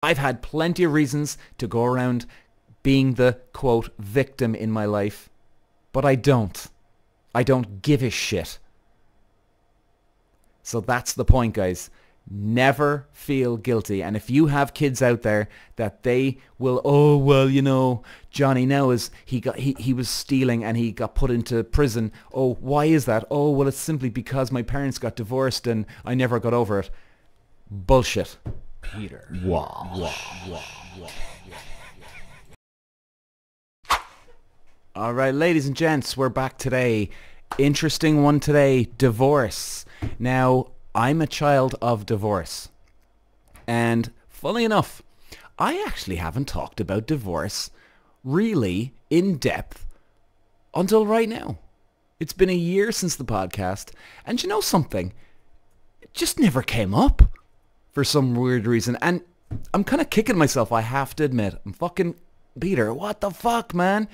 I've had plenty of reasons to go around being the, quote, victim in my life, but I don't. I don't give a shit. So that's the point, guys. Never feel guilty. And if you have kids out there that they will, oh, well, you know, Johnny now is, he was stealing and he got put into prison. Oh, why is that? Oh, well, it's simply because my parents got divorced and I never got over it. Bullshit. Peter Walsh. All right, ladies and gents, we're back today. Interesting one today, divorce. Now, I'm a child of divorce. And funnily enough, I actually haven't talked about divorce really in depth until right now. It's been a year since the podcast. And you know something? It just never came up for some weird reason. And I'm kind of kicking myself, I have to admit. I'm fucking Peter, what the fuck, man?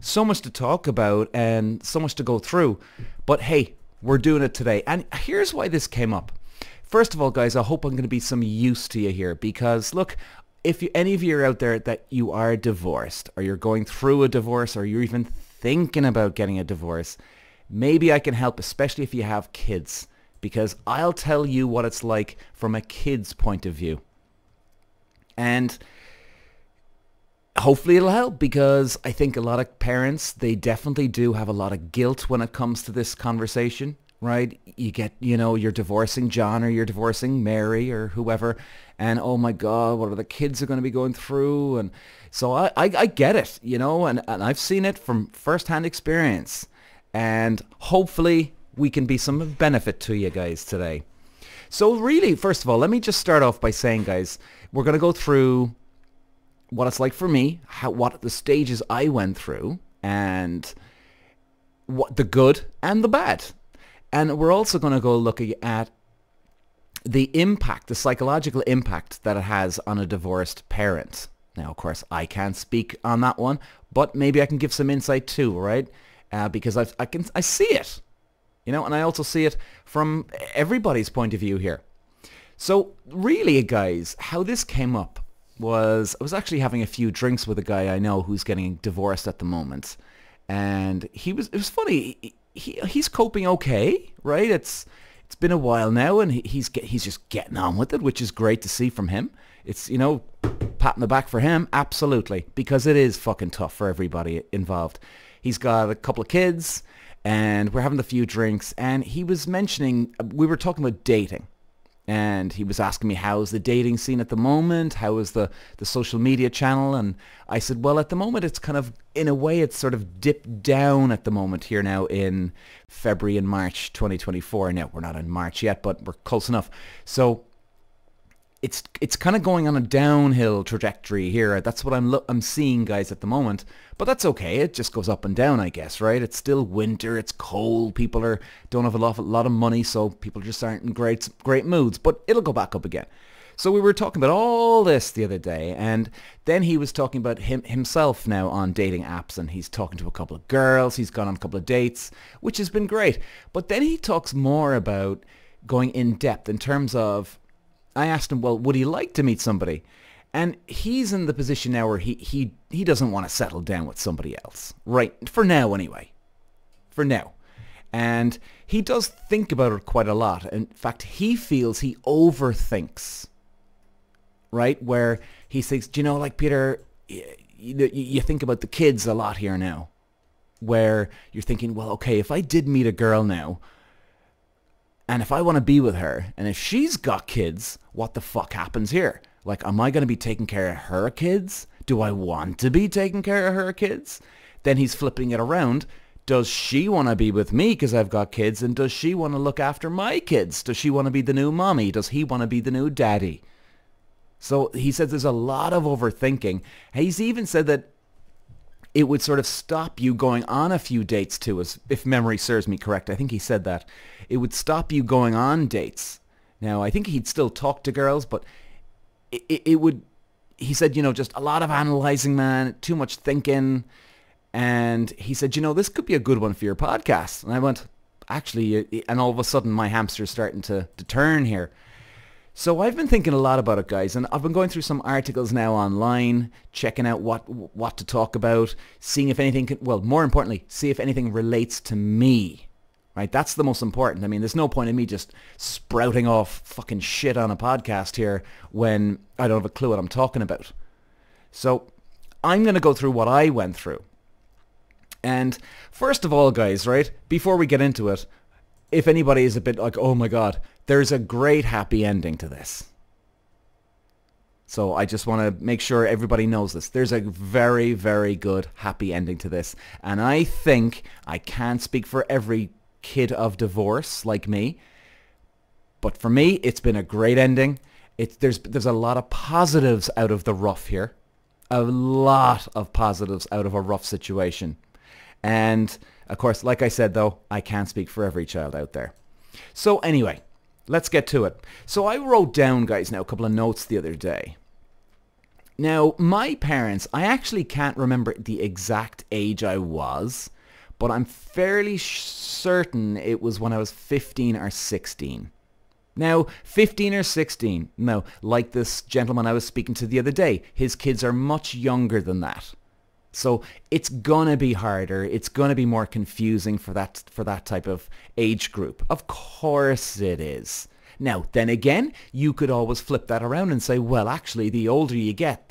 So much to talk about and so much to go through. But hey, we're doing it today. And here's why this came up. First of all, guys, I hope I'm going to be some use to you here because, look, if any of you are out there that you are divorced or you're going through a divorce or you're even thinking about getting a divorce, maybe I can help, especially if you have kids, because I'll tell you what it's like from a kid's point of view. And hopefully it'll help because I think a lot of parents, they definitely do have a lot of guilt when it comes to this conversation, right? You get, you know, you're divorcing John or you're divorcing Mary or whoever, and oh my God, what are the kids are going to be going through? And so I get it, you know, and I've seen it from firsthand experience. And hopefully we can be some benefit to you guys today. So really, first of all, let me just start off by saying, guys, we're going to go through what it's like for me, what the stages I went through, and what the good and the bad. And we're also going to go looking at the impact, the psychological impact that it has on a divorced parent. Now, of course, I can't speak on that one, but maybe I can give some insight too, right? Because I see it, you know, and I also see it from everybody's point of view here. So really, guys, how this came up was I was actually having a few drinks with a guy I know who's getting divorced at the moment, and it was funny. He's coping okay, right? It's been a while now, and he's just getting on with it, which is great to see from him. It's, you know, pat on the back for him, absolutely, because it is fucking tough for everybody involved. He's got a couple of kids, and we're having a few drinks, and he was mentioning, we were talking about dating. And he was asking me, how's the dating scene at the moment? How is the social media channel? And I said, well, at the moment, it's kind of, in a way, it's sort of dipped down at the moment here now in February and March 2024. Now, we're not in March yet, but we're close enough. So it's kind of going on a downhill trajectory here. That's what I'm seeing, guys, at the moment. But that's okay. It just goes up and down, I guess, right? It's still winter. It's cold. People don't have a lot of money, so people just aren't in great moods. But it'll go back up again. So we were talking about all this the other day, and then he was talking about himself now on dating apps, and he's talking to a couple of girls. He's gone on a couple of dates, which has been great. But then he talks more about going in depth in terms of, I asked him, well, would he like to meet somebody? And he's in the position now where he doesn't want to settle down with somebody else. Right. For now, anyway. For now. And he does think about it quite a lot. In fact, he feels he overthinks. Right? Where he thinks, do you know, like, Peter, you think about the kids a lot here now. Where you're thinking, well, okay, if I did meet a girl now, and if I want to be with her, and if she's got kids, what the fuck happens here? Like, am I going to be taking care of her kids? Do I want to be taking care of her kids? Then he's flipping it around. Does she want to be with me because I've got kids? And does she want to look after my kids? Does she want to be the new mommy? Does he want to be the new daddy? So he says there's a lot of overthinking. He's even said that it would sort of stop you going on a few dates too, as if memory serves me correct. I think he said that. It would stop you going on dates. Now, I think he'd still talk to girls, but it would, he said, you know, just a lot of analyzing, man, too much thinking. And he said, you know, this could be a good one for your podcast. And I went, actually, and all of a sudden my hamster's starting to turn here. So I've been thinking a lot about it, guys, and I've been going through some articles now online, checking out what to talk about, seeing if anything can, well, more importantly, see if anything relates to me. Right? That's the most important. I mean, there's no point in me just sprouting off fucking shit on a podcast here when I don't have a clue what I'm talking about. So I'm going to go through what I went through. And first of all, guys, right, before we get into it, if anybody is a bit like, oh my God, there's a great happy ending to this. So I just want to make sure everybody knows this. There's a very, very good happy ending to this. And I think I can't speak for every kid of divorce like me, but for me, it's been a great ending. There's a lot of positives out of the rough here. A lot of positives out of a rough situation. And of course, like I said, though, I can't speak for every child out there. So anyway, let's get to it. So I wrote down, guys, now a couple of notes the other day. Now, my parents, I actually can't remember the exact age I was, but I'm fairly certain it was when I was 15 or 16. Now, 15 or 16, no, like this gentleman I was speaking to the other day, his kids are much younger than that. So it's going to be harder. It's going to be more confusing for that type of age group. Of course it is. Now, then again, you could always flip that around and say, well, actually, the older you get,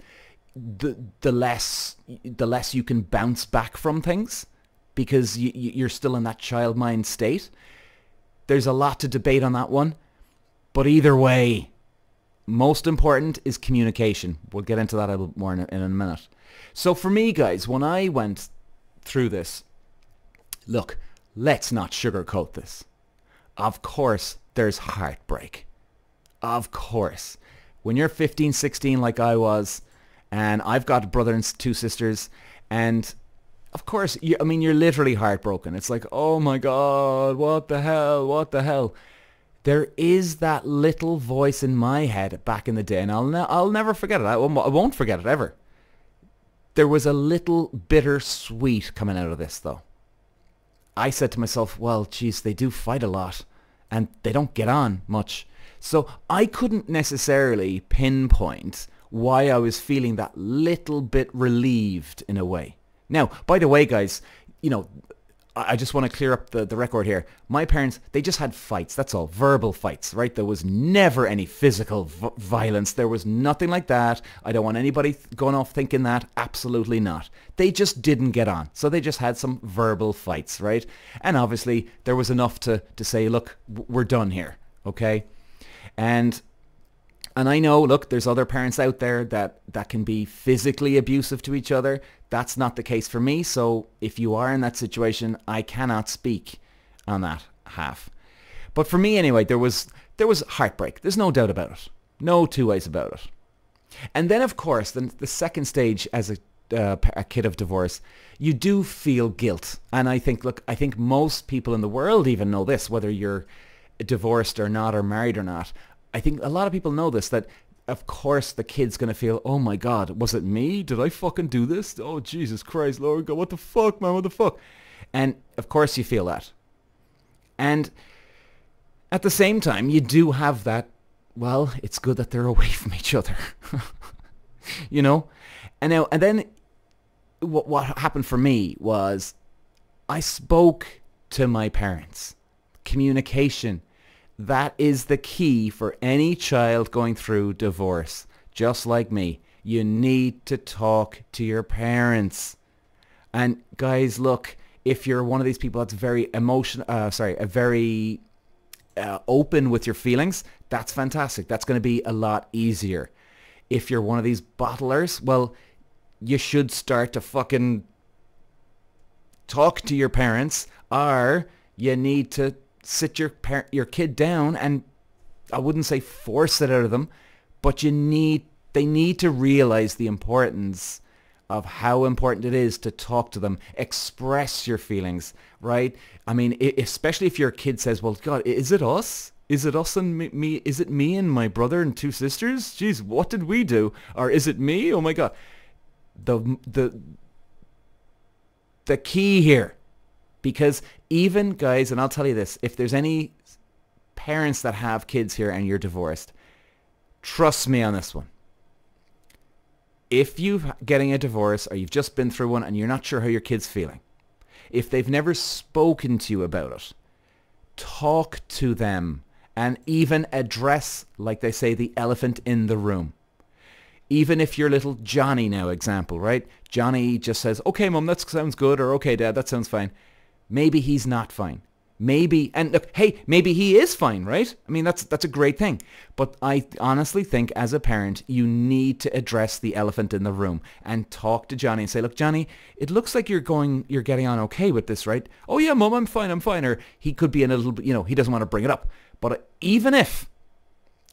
the less you can bounce back from things because you're still in that child mind state. There's a lot to debate on that one. But either way, most important is communication. We'll get into that a little more in a minute. So for me, guys, when I went through this, look, let's not sugarcoat this. Of course, there's heartbreak. Of course. When you're 15, 16 like I was, and I've got a brother and two sisters, and of course, you're literally heartbroken. It's like, oh my God, what the hell? There is that little voice in my head back in the day, and I'll never forget it. I won't forget it ever. There was a little bittersweet coming out of this, though. I said to myself, well, geez, they do fight a lot, and they don't get on much. So I couldn't necessarily pinpoint why I was feeling that little bit relieved in a way. Now, by the way, guys, I just want to clear up the record here. My parents, they just had fights. That's all. Verbal fights, right? There was never any physical violence. There was nothing like that. I don't want anybody going off thinking that. Absolutely not. They just didn't get on. So they just had some verbal fights, right? And obviously, there was enough to say, look, we're done here, okay? And I know, look, there's other parents out there that can be physically abusive to each other. That's not the case for me. So if you are in that situation, I cannot speak on that half. But for me anyway, there was heartbreak. There's no doubt about it. No two ways about it. And then of course, the second stage as a kid of divorce, you do feel guilt. And I think most people in the world even know this, whether you're divorced or not, or married or not. I think a lot of people know this, that of course the kid's going to feel, oh my God, was it me? Did I fucking do this? Oh, Jesus Christ, Lord God, what the fuck, man, what the fuck? And of course you feel that. And at the same time, you do have that, well, it's good that they're away from each other. And then what happened for me was I spoke to my parents. Communication. That is the key for any child going through divorce. Just like me. You need to talk to your parents. And guys, look, if you're one of these people that's very very open with your feelings, that's fantastic. That's going to be a lot easier. If you're one of these bottlers, well, you should start to fucking talk to your parents, or you need to sit your kid down and, I wouldn't say force it out of them, but they need to realize the importance of how important it is to talk to them, express your feelings, right? I mean, especially if your kid says, well, God, is it us? Is it us and me? Is it me and my brother and two sisters? Jeez, what did we do? Or is it me? Oh my God. The key here, because even guys, and I'll tell you this, if there's any parents that have kids here and you're divorced, Trust me on this one. If you're getting a divorce or you've just been through one and you're not sure how your kid's feeling, if they've never spoken to you about it, talk to them and even address, like they say, the elephant in the room. Even if your little Johnny now, example, right? Johnny just says, okay, Mum, that sounds good, or okay, Dad, that sounds fine. Maybe he's not fine. Maybe, and look, hey, maybe he is fine, right? I mean, that's a great thing. But I honestly think as a parent, you need to address the elephant in the room and talk to Johnny and say, look, Johnny, it looks like you're getting on okay with this, right? Oh yeah, Mum, I'm fine. Or he could be in a little bit, he doesn't want to bring it up. But even if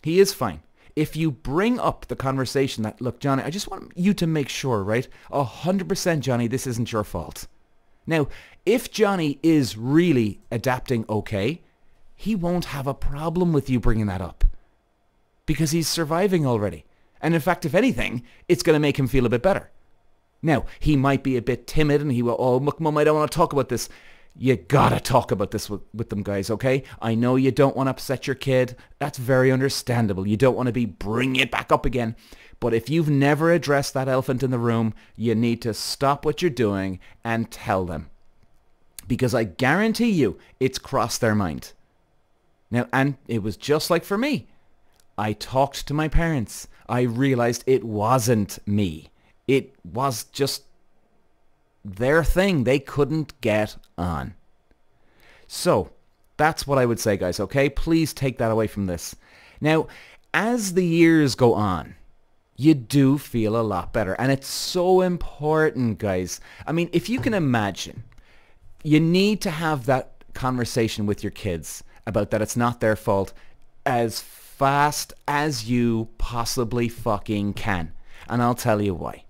he is fine, if you bring up the conversation that, look, Johnny, I just want you to make sure, right? 100% Johnny, this isn't your fault. Now, if Johnny is really adapting okay, he won't have a problem with you bringing that up because he's surviving already. And in fact, if anything, it's going to make him feel a bit better. Now, he might be a bit timid and he will, oh, look, Mum, I don't want to talk about this. You gotta talk about this with them, guys, okay? I know you don't want to upset your kid. That's very understandable. You don't want to be bringing it back up again. But if you've never addressed that elephant in the room, you need to stop what you're doing and tell them. Because I guarantee you, it's crossed their mind. Now, and it was just like for me. I talked to my parents. I realized it wasn't me. It was just their thing. They couldn't get on. So that's what I would say, guys, okay? Please take that away from this. Now, as the years go on, you do feel a lot better. And it's so important, guys. I mean, if you can imagine, you need to have that conversation with your kids about that it's not their fault as fast as you possibly fucking can. And I'll tell you why.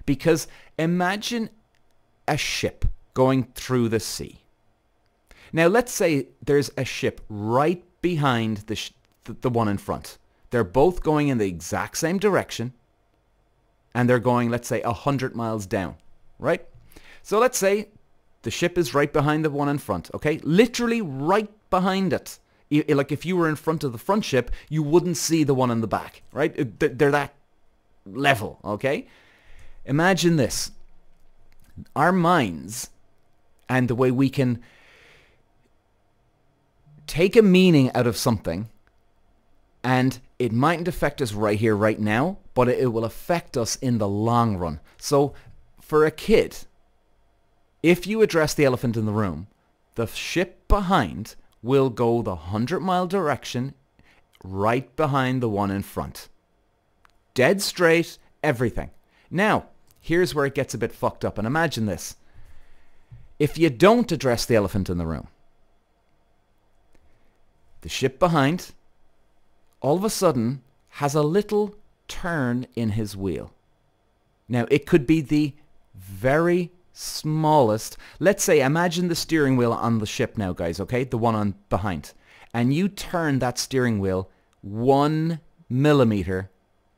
Because imagine a ship going through the sea. Now, let's say there's a ship right behind the one in front. They're both going in the exact same direction, and they're going, let's say, 100 miles down, right? So let's say the ship is right behind the one in front, okay? Literally right behind it. Like if you were in front of the front ship, you wouldn't see the one in the back, right? They're that level, okay? Imagine this. Our minds and the way we can take a meaning out of something, and it mightn't affect us right here, right now, but it will affect us in the long run. So for a kid, if you address the elephant in the room, the ship behind will go the 100-mile direction right behind the one in front. Dead straight, everything. Now, here's where it gets a bit fucked up. And imagine this. If you don't address the elephant in the room, the ship behind all of a sudden has a little turn in his wheel. Now, it could be the very smallest. Let's say, imagine the steering wheel on the ship now, guys, okay? The one on behind. And you turn that steering wheel 1 millimeter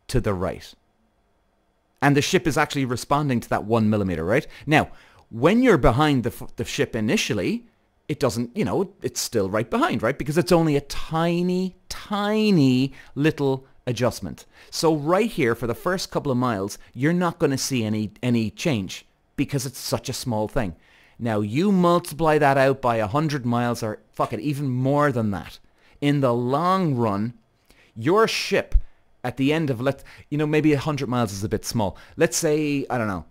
to the right. And the ship is actually responding to that 1 millimeter, right? Now, when you're behind the ship initially, it doesn't, it's still right behind, right? Because it's only a tiny, tiny little adjustment. So right here, for the first couple of miles, you're not going to see any change because it's such a small thing. Now, you multiply that out by 100 miles, or fuck it, even more than that. In the long run, your ship at the end of, maybe 100 miles is a bit small. Let's say, I don't know,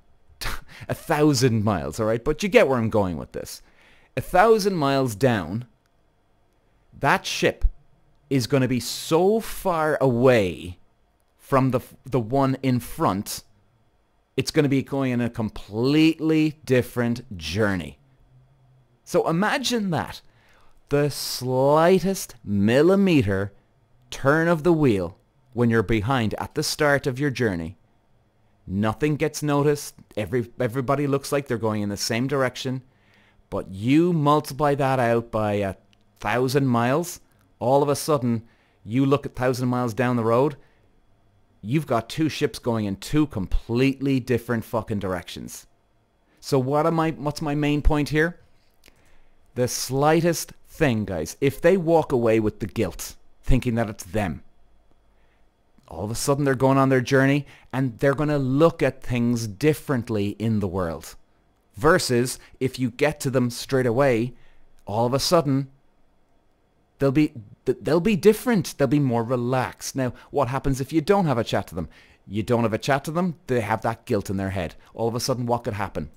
1,000 miles, all right? But you get where I'm going with this. 1,000 miles down, that ship is going to be so far away from the one in front, it's going to be going in a completely different journey. So imagine that. The slightest millimeter turn of the wheel when you're behind at the start of your journey. Nothing gets noticed. Everybody looks like they're going in the same direction. But you multiply that out by 1,000 miles, all of a sudden, you look at 1,000 miles down the road, you've got two ships going in two completely different fucking directions. So what's my main point here? The slightest thing, guys, if they walk away with the guilt, thinking that it's them, All of a sudden they're going on their journey and they're going to look at things differently in the world. Versus if you get to them straight away, all of a sudden they'll be different. They'll be more relaxed. Now, what happens if you don't have a chat to them? You don't have a chat to them, they have that guilt in their head. All of a sudden, what could happen?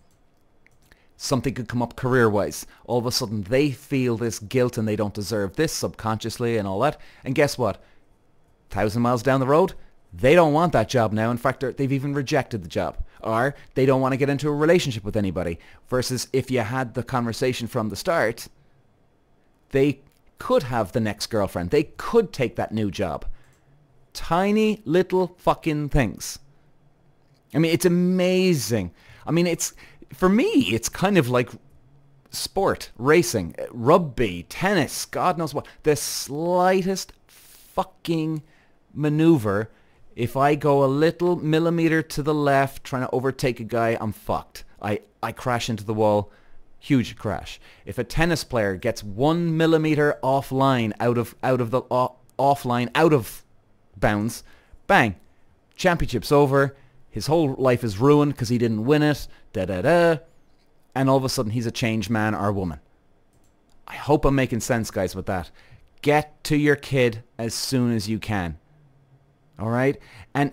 Something could come up career-wise. All of a sudden, they feel this guilt and they don't deserve this subconsciously and all that. And guess what? 1,000 miles down the road, they don't want that job now. In fact, they've even rejected the job. Or they don't want to get into a relationship with anybody. Versus if you had the conversation from the start, they could have the next girlfriend. They could take that new job. Tiny little fucking things. I mean, it's amazing. I mean, for me, it's kind of like sport, racing, rugby, tennis, God knows what. The slightest fucking maneuver, if I go a little millimeter to the left trying to overtake a guy, I'm fucked. I crash into the wall. Huge crash. If a tennis player gets 1 millimeter offline out of bounds, bang, championship's over. His whole life is ruined because he didn't win it. And all of a sudden he's a changed man or woman. I hope I'm making sense, guys, with that. Get to your kid as soon as you can. All right? And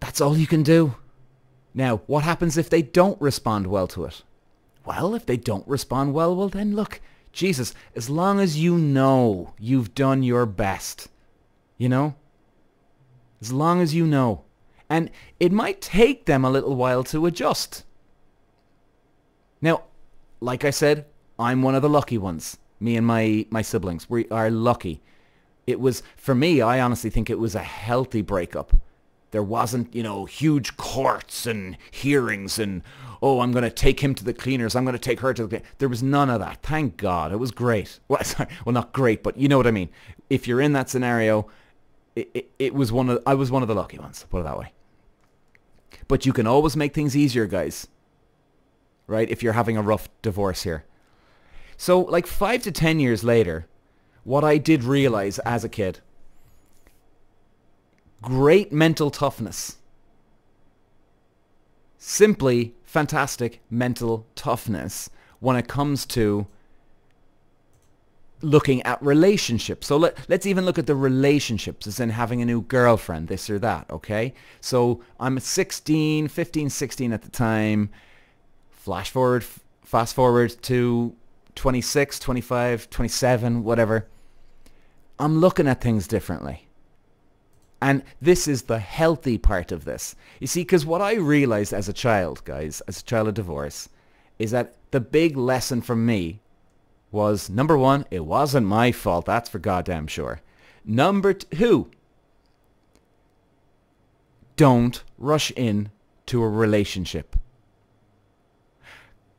that's all you can do. Now, what happens if they don't respond well to it? Well, if they don't respond well, then look, Jesus, as long as you know you've done your best, you know? As long as you know. And it might take them a little while to adjust. Now, like I said, I'm one of the lucky ones. Me and my siblings, we are lucky. It was, for me, I honestly think it was a healthy breakup. There wasn't, huge courts and hearings and, oh, I'm going to take him to the cleaners. I'm going to take her to the cleaners. There was none of that. Thank God. It was great. Well, sorry. Well, not great, but you know what I mean. If you're in that scenario, I was one of the lucky ones, put it that way. But you can always make things easier, guys. Right? If you're having a rough divorce here. So, like 5 to 10 years later, what I did realize as a kid, great mental toughness. Simply fantastic mental toughness when it comes to looking at relationships. So let's even look at the relationships as in having a new girlfriend, this or that, okay? So I'm 15, 16 at the time. Fast forward to 26, 25, 27, whatever. I'm looking at things differently. And this is the healthy part of this. You see, because what I realized as a child, guys, as a child of divorce, is that the big lesson from me was, number one, it wasn't my fault. That's for goddamn sure. Number two, don't rush in to a relationship.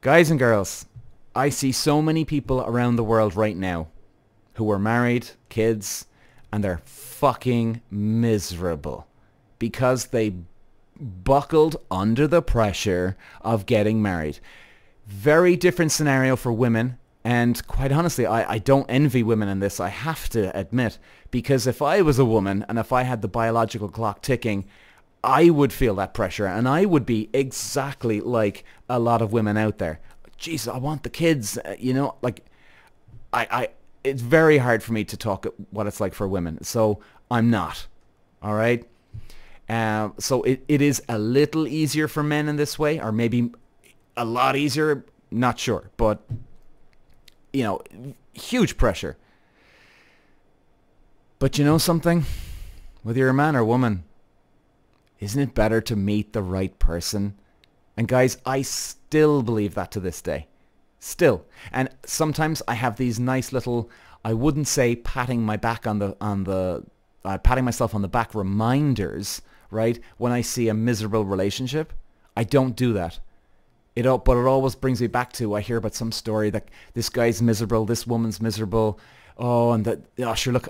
Guys and girls, I see so many people around the world right now who are married, kids, and they're fucking miserable because they buckled under the pressure of getting married. Very different scenario for women. And quite honestly, I don't envy women in this, I have to admit. Because if I was a woman and if I had the biological clock ticking, I would feel that pressure. And I would be exactly like a lot of women out there. Jesus, I want the kids, like it's very hard for me to talk what it's like for women. So I'm not. All right. So it is a little easier for men in this way, or maybe a lot easier. Not sure. But, huge pressure. But you know something? Whether you're a man or woman, isn't it better to meet the right person? And guys, I still believe that to this day. Still. And sometimes I have these nice little, I wouldn't say patting my back patting myself on the back reminders, right? When I see a miserable relationship, I don't do that. But it always brings me back to, I hear about some story that this guy's miserable, this woman's miserable. Oh, and sure, look,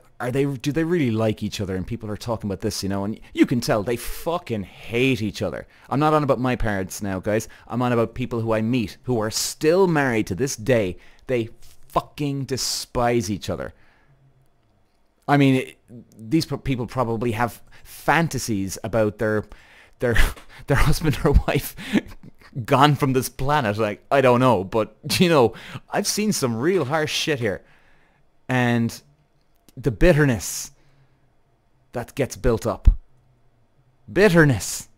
do they really like each other? And people are talking about this, and you can tell they fucking hate each other. I'm not on about my parents now, guys. I'm on about people who I meet who are still married to this day. They fucking despise each other. I mean, these people probably have fantasies about their their husband or wife gone from this planet. Like, I don't know, but I've seen some real harsh shit here, and the bitterness that gets built up, bitterness.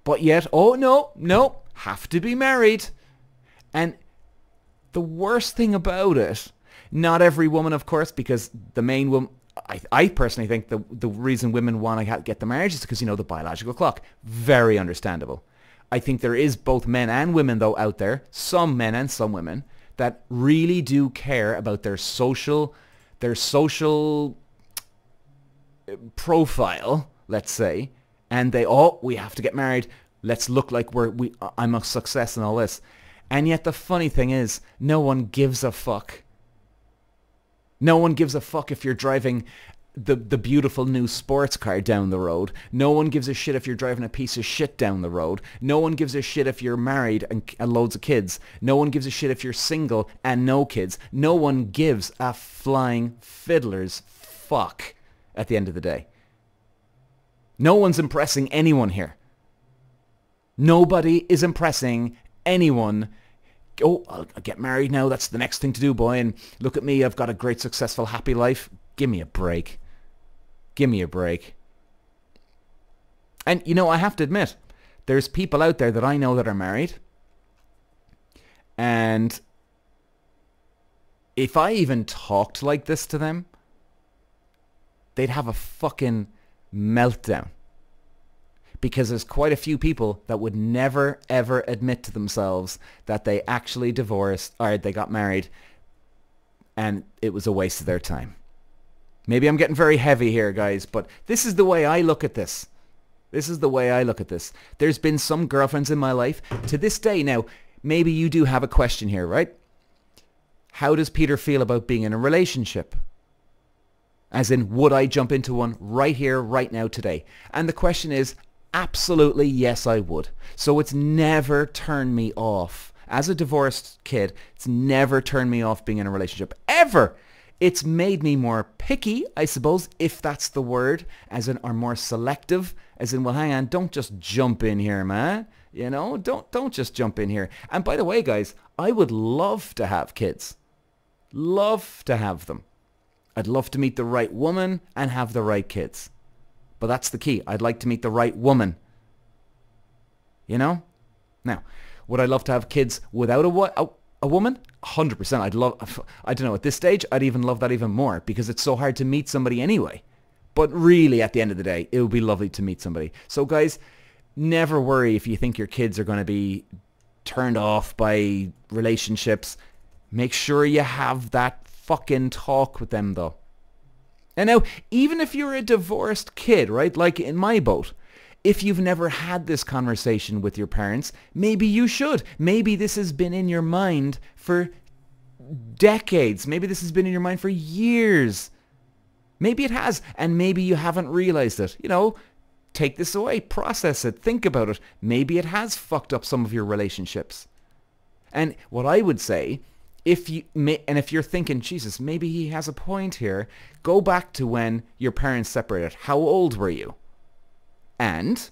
But yet, oh no, have to be married, and the worst thing about it, not every woman, of course, because the main woman, I personally think the reason women want to get the marriage is because, the biological clock. Very understandable. I think there is both men and women, though, out there, some men and some women, that really do care about their social profile, let's say, and we have to get married. Let's look like I'm a success and all this. And yet the funny thing is, no one gives a fuck. No one gives a fuck if you're driving the beautiful new sports car down the road. No one gives a shit if you're driving a piece of shit down the road. No one gives a shit if you're married and loads of kids. No one gives a shit if you're single and no kids. No one gives a flying fiddler's fuck at the end of the day. No one's impressing anyone here. Nobody is impressing anyone. Oh, I'll get married now. That's the next thing to do, boy. And look at me. I've got a great, successful, happy life. Give me a break. Give me a break. And, I have to admit, there's people out there that I know that are married. And if I even talked like this to them, they'd have a fucking meltdown. Because there's quite a few people that would never, ever admit to themselves that they actually divorced or they got married and it was a waste of their time. Maybe I'm getting very heavy here, guys, but this is the way I look at this. This is the way I look at this. There's been some girlfriends in my life to this day. Now, maybe you do have a question here, right? How does Peter feel about being in a relationship? As in, would I jump into one right here, right now, today? And the question is, absolutely, yes, I would. So it's never turned me off. As a divorced kid, it's never turned me off being in a relationship. Ever! It's made me more picky, I suppose, if that's the word, as in, or more selective, as in, well, hang on, don't just jump in here, man. Don't just jump in here. And by the way, guys, I would love to have kids. Love to have them. I'd love to meet the right woman and have the right kids. But that's the key. I'd like to meet the right woman. Now, would I love to have kids without a woman? 100%. I don't know, at this stage, I'd even love that even more because it's so hard to meet somebody anyway. But really, at the end of the day, it would be lovely to meet somebody. So guys, never worry if you think your kids are going to be turned off by relationships. Make sure you have that fucking talk with them, though. And now, even if you're a divorced kid, right, like in my boat, if you've never had this conversation with your parents, maybe you should. Maybe this has been in your mind for decades. Maybe this has been in your mind for years. Maybe it has, and maybe you haven't realized it. Take this away, process it, think about it. Maybe it has fucked up some of your relationships. And what I would say, if you're thinking, Jesus, maybe he has a point here, go back to when your parents separated. How old were you? And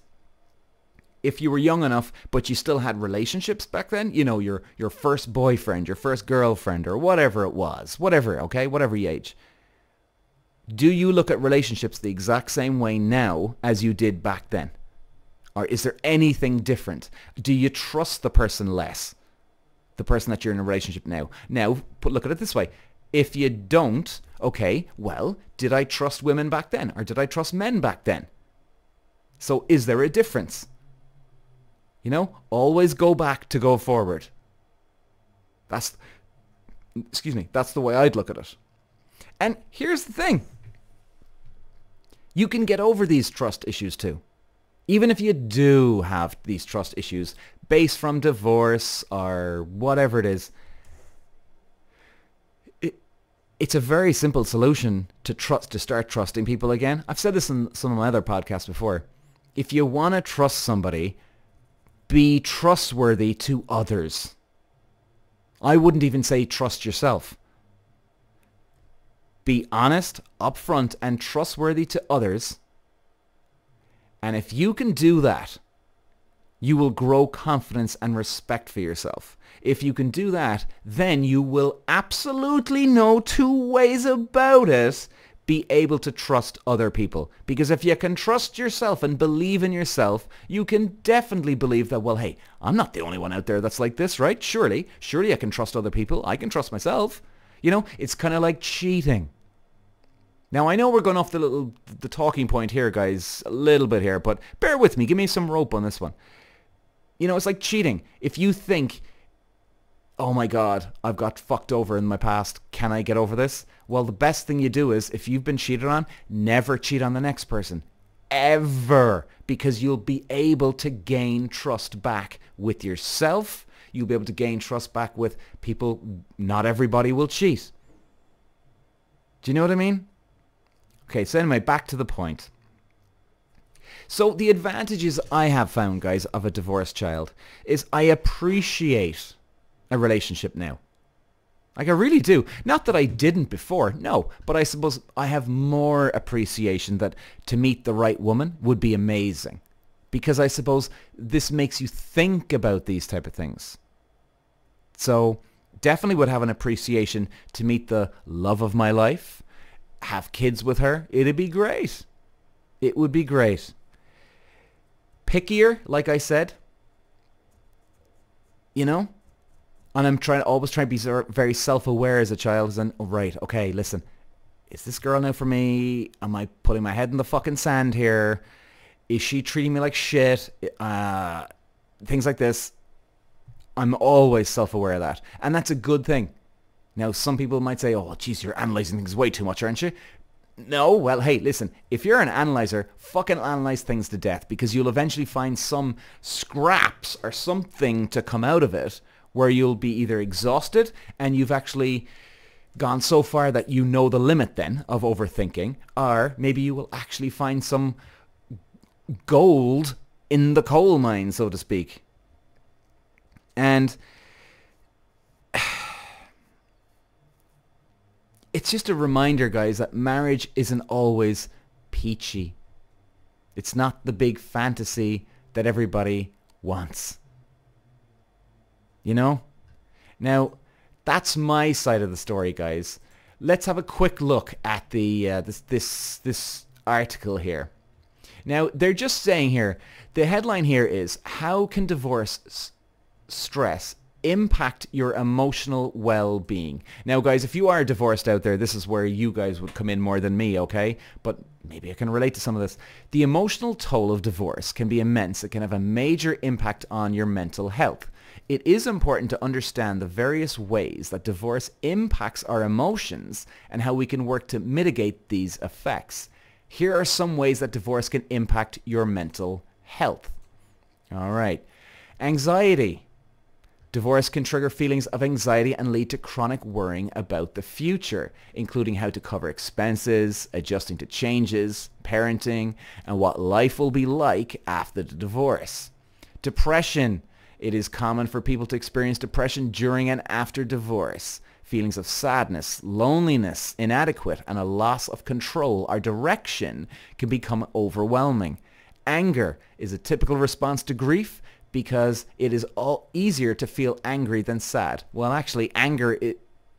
if you were young enough, but you still had relationships back then, your first boyfriend, your first girlfriend, or whatever it was, whatever your age, do you look at relationships the exact same way now as you did back then? Or is there anything different? Do you trust the person less? The person that you're in a relationship now. Now, look at it this way. If you don't, okay, well, did I trust women back then? Or did I trust men back then? So is there a difference? Always go back to go forward. That's the way I'd look at it. And here's the thing. You can get over these trust issues too. Even if you do have these trust issues based from divorce or whatever it is, it's a very simple solution to start trusting people again. I've said this in some of my other podcasts before. If you want to trust somebody, be trustworthy to others. I wouldn't even say trust yourself. Be honest, upfront, and trustworthy to others. And if you can do that, you will grow confidence and respect for yourself. If you can do that, then you will absolutely, no two ways about it, be able to trust other people. Because if you can trust yourself and believe in yourself, you can definitely believe that, well, hey, I'm not the only one out there that's like this, right? Surely I can trust other people. I can trust myself. You know, it's kind of like cheating. Now, I know we're going off the talking point here, guys, a little bit here, but bear with me. Give me some rope on this one. You know, it's like cheating. If you think, oh my God, I've got fucked over in my past, can I get over this? Well, the best thing you do is, if you've been cheated on, never cheat on the next person. Ever. Because you'll be able to gain trust back with yourself. You'll be able to gain trust back with people. Not everybody will cheat. Do you know what I mean? Okay, so anyway, back to the point. So the advantages I have found, guys, of a divorced child is I appreciate a relationship now. Like, I really do. Not that I didn't before, no. But I suppose I have more appreciation that to meet the right woman would be amazing. Because I suppose this makes you think about these type of things. So definitely would have an appreciation to meet the love of my life. Have kids with her. It'd be great. It would be great. Pickier, like I said. You know? And I'm always trying to be very self-aware as a child. And, oh, right, okay, listen. Is this girl now for me? Am I putting my head in the fucking sand here? Is she treating me like shit? Things like this. I'm always self-aware of that. And that's a good thing. Now, some people might say, oh, geez, you're analysing things way too much, aren't you? No, well, hey, listen, if you're an analyzer, fucking analyze things to death, because you'll eventually find some scraps or something to come out of it where you'll be either exhausted and you've actually gone so far that you know the limit then of overthinking, or maybe you will actually find some gold in the coal mine, so to speak. And it's just a reminder, guys, that marriage isn't always peachy. It's not the big fantasy that everybody wants. You know? Now, that's my side of the story, guys. Let's have a quick look at the this article here. Now, they're just saying here, the headline here is, how can divorce stress impact your emotional well-being? Now, guys, if you are divorced out there, this is where you guys would come in more than me, okay? But maybe I can relate to some of this. The emotional toll of divorce can be immense. It can have a major impact on your mental health. It is important to understand the various ways that divorce impacts our emotions and how we can work to mitigate these effects. Here are some ways that divorce can impact your mental health. All right. Anxiety. Divorce can trigger feelings of anxiety and lead to chronic worrying about the future, including how to cover expenses, adjusting to changes, parenting, and what life will be like after the divorce. Depression. It is common for people to experience depression during and after divorce. Feelings of sadness, loneliness, inadequate, and a loss of control or direction can become overwhelming. Anger is a typical response to grief, because it is all easier to feel angry than sad. Well, actually, anger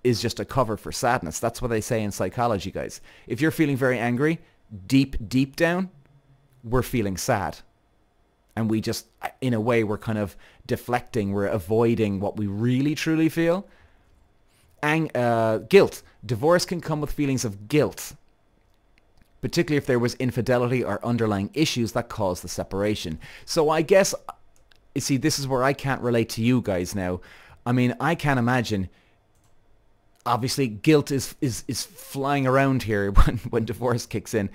is just a cover for sadness. That's what they say in psychology, guys. If you're feeling very angry, deep down, we're feeling sad. And we just, in a way, we're kind of deflecting. We're avoiding what we really, truly feel. Guilt. Divorce can come with feelings of guilt, particularly if there was infidelity or underlying issues that caused the separation. So I guess, you see, this is where I can't relate to you guys now. I mean, I can't imagine. Obviously, guilt is flying around here when divorce kicks in.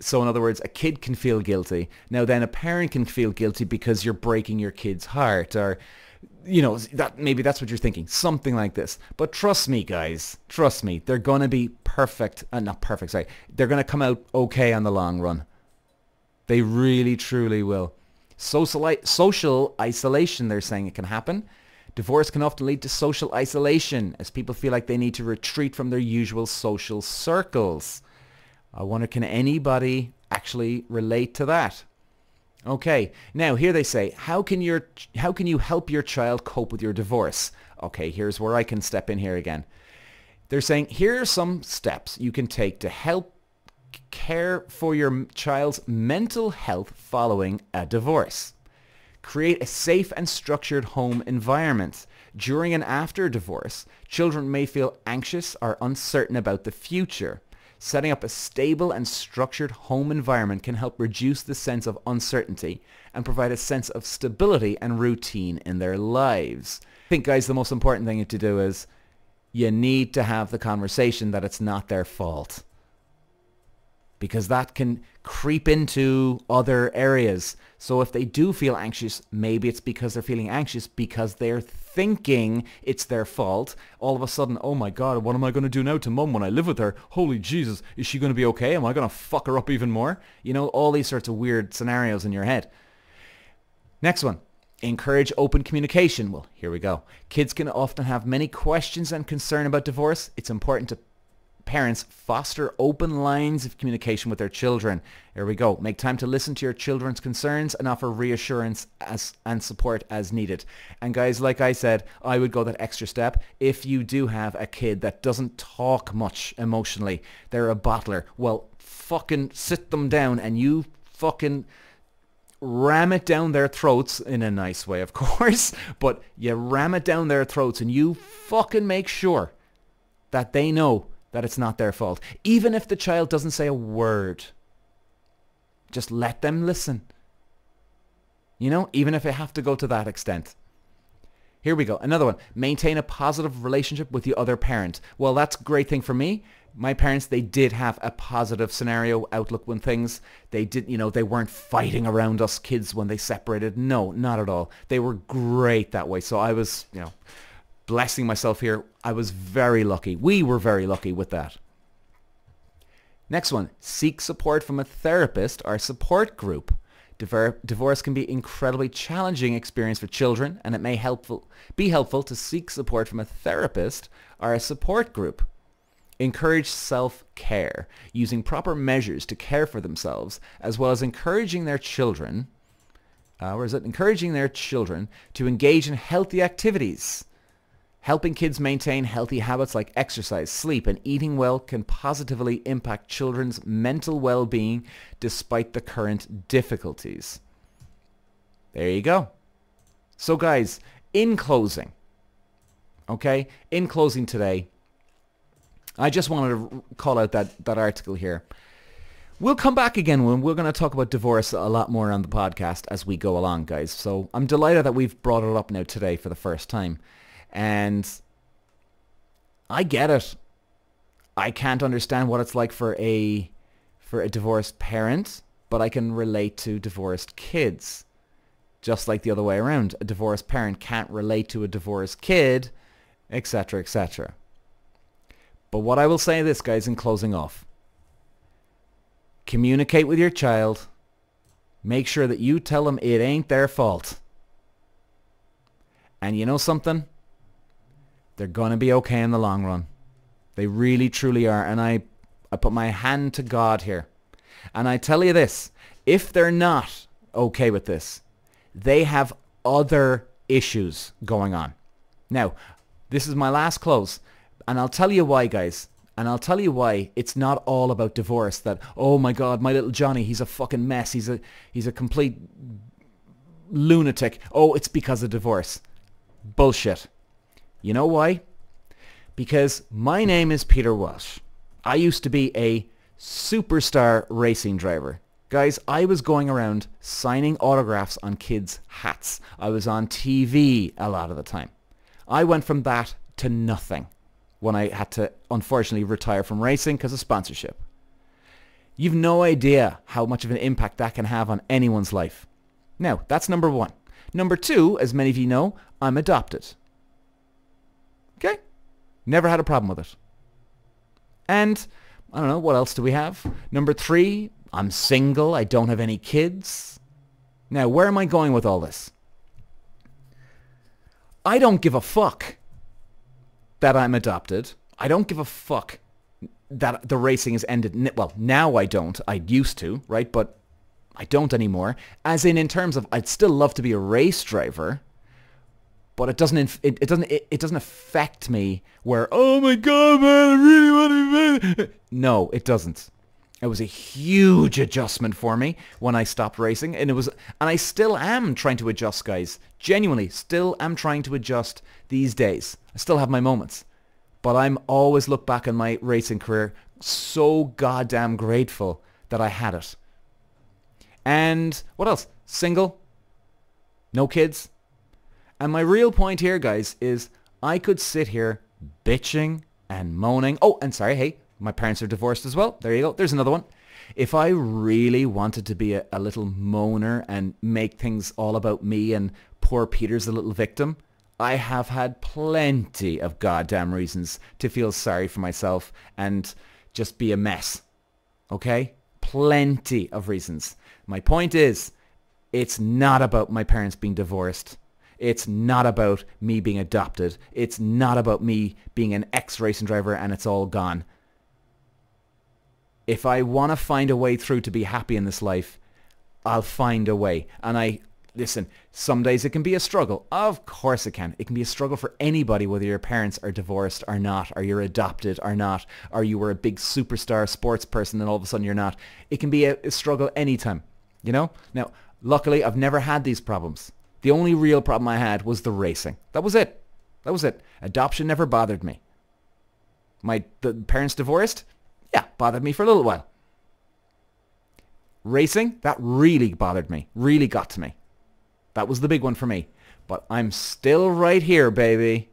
So in other words, a kid can feel guilty. Now then, a parent can feel guilty because you're breaking your kid's heart, or, you know, that maybe that's what you're thinking. Something like this. But trust me, guys. Trust me. They're going to be perfect. Not perfect, sorry. They're going to come out okay on the long run. They really, truly will. Social isolation, they're saying it can happen. Divorce can often lead to social isolation as people feel like they need to retreat from their usual social circles. I wonder, can anybody actually relate to that? Okay, now here they say, how can you help your child cope with your divorce? Okay, here's where I can step in here again. They're saying, here are some steps you can take to help care for your child's mental health following a divorce. Create a safe and structured home environment. During and after divorce, children may feel anxious or uncertain about the future. Setting up a stable and structured home environment can help reduce the sense of uncertainty and provide a sense of stability and routine in their lives. I think, guys, the most important thing to do is you need to have the conversation that it's not their fault, because that can creep into other areas. So if they do feel anxious, maybe it's because they're feeling anxious because they're thinking it's their fault. All of a sudden, oh my God, what am I going to do now to mum when I live with her? Holy Jesus, is she going to be okay? Am I going to fuck her up even more? You know, all these sorts of weird scenarios in your head. Next one. Encourage open communication. Well, here we go. Kids can often have many questions and concern about divorce. It's important to parents foster open lines of communication with their children. Here we go. Make time to listen to your children's concerns and offer reassurance and support as needed. And guys, like I said, I would go that extra step. If you do have a kid that doesn't talk much emotionally, they're a bottler, well, fucking sit them down and you fucking ram it down their throats, in a nice way, of course, but you ram it down their throats and you fucking make sure that they know that it's not their fault. Even if the child doesn't say a word, just let them listen. You know, even if they have to go to that extent. Here we go. Another one. Maintain a positive relationship with the other parent. Well, that's a great thing for me. My parents, they did have a positive scenario outlook when things, they did, you know, they weren't fighting around us kids when they separated. No, not at all. They were great that way. So I was, you know, blessing myself here. I was very lucky. We were very lucky with that. Next one, seek support from a therapist or support group. Divorce can be an incredibly challenging experience for children, and it may be helpful to seek support from a therapist or a support group. Encourage self-care, using proper measures to care for themselves, as well as encouraging their children, encouraging their children to engage in healthy activities. Helping kids maintain healthy habits like exercise, sleep, and eating well can positively impact children's mental well-being despite the current difficulties. There you go. So guys, in closing, today, I just wanted to call out that article here. We'll come back again when we're going to talk about divorce a lot more on the podcast as we go along, guys. So I'm delighted that we've brought it up now today for the first time. And I get it. I can't understand what it's like for a divorced parent, but I can relate to divorced kids. Just like the other way around. A divorced parent can't relate to a divorced kid, etc., etc. But what I will say this, guys, in closing off. Communicate with your child. Make sure that you tell them it ain't their fault. And you know something? They're going to be okay in the long run. They really, truly are. And I put my hand to God here. And I tell you this, if they're not okay with this, they have other issues going on. Now, this is my last close. And I'll tell you why, guys. And I'll tell you why it's not all about divorce. That, oh my God, my little Johnny, he's a fucking mess. He's a complete lunatic. Oh, it's because of divorce. Bullshit. You know why? Because my name is Peter Walsh. I used to be a superstar racing driver. Guys, I was going around signing autographs on kids' hats. I was on TV a lot of the time. I went from that to nothing when I had to, unfortunately, retire from racing because of sponsorship. You've no idea how much of an impact that can have on anyone's life. Now, that's number one. Number two, as many of you know, I'm adopted. Okay? Never had a problem with it. And, I don't know, what else do we have? Number three, I'm single. I don't have any kids. Now, where am I going with all this? I don't give a fuck that I'm adopted. I don't give a fuck that the racing has ended. Well, now I don't. I used to, right? But I don't anymore. As in terms of, I'd still love to be a race driver, but it doesn't affect me where, oh my God, man, I really want to be mad. No, it doesn't. It was a huge adjustment for me when I stopped racing, and I still am trying to adjust, guys. Genuinely, still am trying to adjust these days. I still have my moments, but I'm always look back on my racing career so goddamn grateful that I had it. And what else? Single, no kids. And my real point here, guys, is I could sit here bitching and moaning. Oh, and sorry, hey, my parents are divorced as well. There you go. There's another one. If I really wanted to be a little moaner and make things all about me and poor Peter's the little victim, I have had plenty of goddamn reasons to feel sorry for myself and just be a mess. Okay? Plenty of reasons. My point is, it's not about my parents being divorced. It's not about me being adopted. It's not about me being an ex-racing driver and it's all gone. If I want to find a way through to be happy in this life, I'll find a way. And listen, some days it can be a struggle. Of course it can. It can be a struggle for anybody, whether your parents are divorced or not, or you're adopted or not, or you were a big superstar sports person and all of a sudden you're not. It can be a struggle anytime, you know? Now, luckily, I've never had these problems. The only real problem I had was the racing. That was it. That was it. Adoption never bothered me. The parents divorced? Yeah, bothered me for a little while. Racing? That really bothered me. Really got to me. That was the big one for me. But I'm still right here, baby.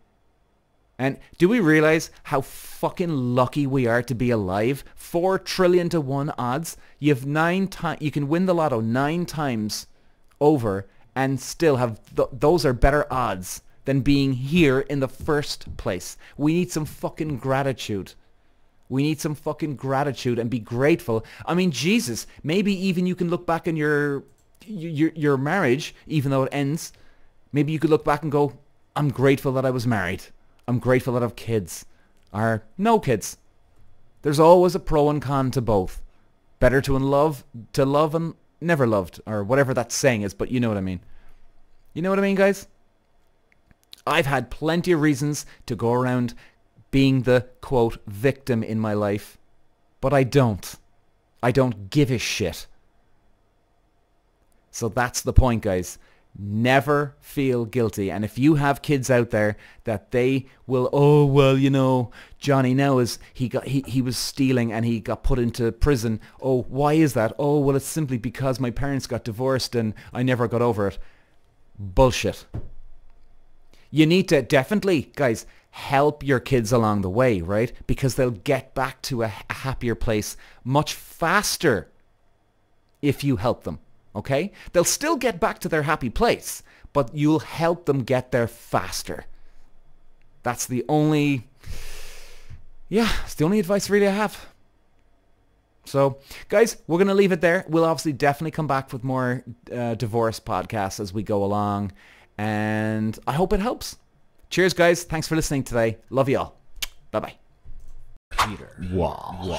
And do we realize how fucking lucky we are to be alive? 4 trillion to 1 odds. You have 9 times. You can win the lotto 9 times over and still have those are better odds than being here in the first place. We need some fucking gratitude. We need some fucking gratitude and be grateful. I mean, Jesus, maybe even you can look back on your marriage, even though it ends. Maybe you could look back and go, I'm grateful that I was married. I'm grateful that I have kids. Or no kids. There's always a pro and con to both. Better to love and never loved, or whatever that saying is, but you know what I mean. You know what I mean, guys? I've had plenty of reasons to go around being the, quote, victim in my life, but I don't. I don't give a shit. So that's the point, guys. Never feel guilty. And if you have kids out there that they will, oh, well, you know, Johnny now he was stealing and he got put into prison. Oh, why is that? Oh, well, it's simply because my parents got divorced and I never got over it. Bullshit. You need to definitely, guys, help your kids along the way, right? Because they'll get back to a happier place much faster if you help them. Okay? They'll still get back to their happy place, but you'll help them get there faster. That's the only... Yeah, it's the only advice really I have. So, guys, we're going to leave it there. We'll obviously definitely come back with more divorce podcasts as we go along. And I hope it helps. Cheers, guys. Thanks for listening today. Love you all. Bye-bye. Peter. Wow.